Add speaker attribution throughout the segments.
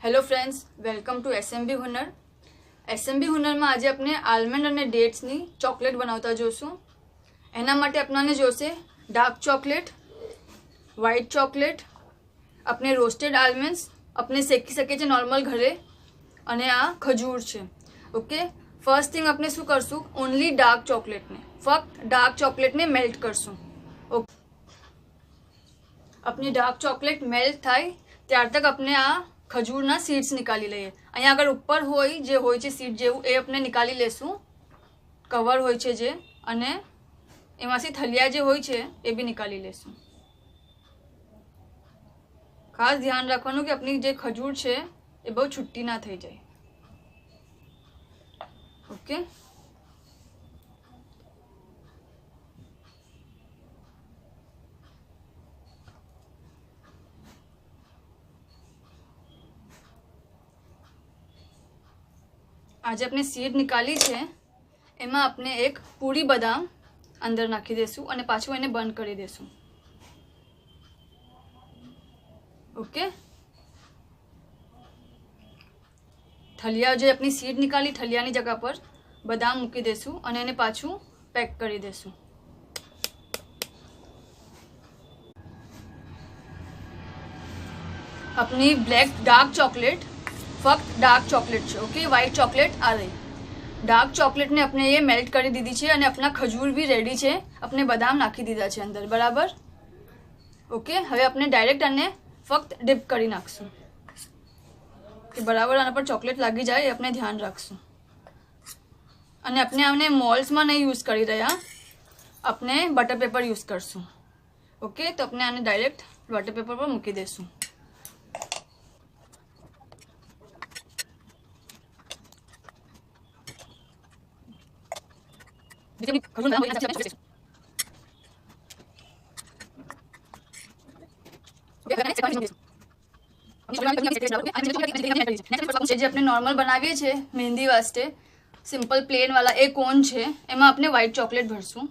Speaker 1: Hello friends, welcome to SMB Hunar. SMB हुनરમાં આજે આપણે આલમંડ અને ડેટ્સની ચોકલેટ બનાવતા જોશું। એના માટે આપણને જોશે ડાર્ક ચોકલેટ, વ્હાઇટ ચોકલેટ, આપણે રોસ્ટેડ આલમંડ્સ આપણે શેકી શકીએ છીએ નોર્મલ ઘરે, અને આ ખજૂર છે। ઓકે, ફર્સ્ટ થિંગ આપણે શું કરશું, ઓનલી ડાર્ક ચોકલેટને, ફક્ત ડાર્ક ચોકલેટને મેલ્ટ કરશું। ઓકે, अपनी डार्क चॉकलेट मेल्ट थाय त्यार तक अपने आ खजूरना सीड्स निकाली लईए। अहींया आगळ उपर होय जे होय छे सीड जेवुं ए अपने निकाली लेशुं, कवर होय छे जे, अने एमांथी थलिया जे होय छे ए बी निकाली लेशुं। खास ध्यान राखवानुं के अपनी जे खजूर छे ए बहु छुट्टी ना थई जाय। ओके, आज अपने सीड निकाली है, एमां अपने एक पूरी बदाम अंदर नाखी देशुं अने पाछुं एने बंद करी देशुं। ओके, थलिया जे अपनी सीड निकाली थलियानी जगह पर बदाम मूकी देशुं अने एने पाछुं पेक करी देशुं। अपनी ब्लैक डार्क चॉकलेट फक्त डार्क चॉकलेट है। ओके, व्हाइट चॉकलेट आ रही। डार्क चॉकलेट ने अपने ये मेल्ट कर दीधी है और अपना खजूर भी रेडी है, अपने बदाम नाखी दीधा है अंदर, बराबर। ओके, हवे अपने डायरेक्ट आने फक्त डिप करी नाखशुं कि बराबर आना पर चॉकलेट लागी जाए, अपने ध्यान रखशुं। अने अपने आने मॉल्स में नहीं यूज करी रह्या, अपने बटर पेपर यूज करशुं। ओके, तो अपने आने डायरेक्ट बटर पेपर पर मूकी देशुं। अपने नॉर्मल बनावीए छे मेहंदी वास्ते सिंपल प्लेन वाला एक कोन छे, एमां अपने व्हाइट चॉकलेट भरशुं।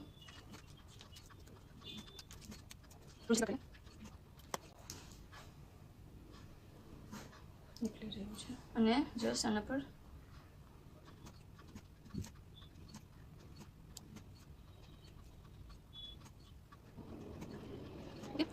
Speaker 1: अने जस्ट आना पर ओके,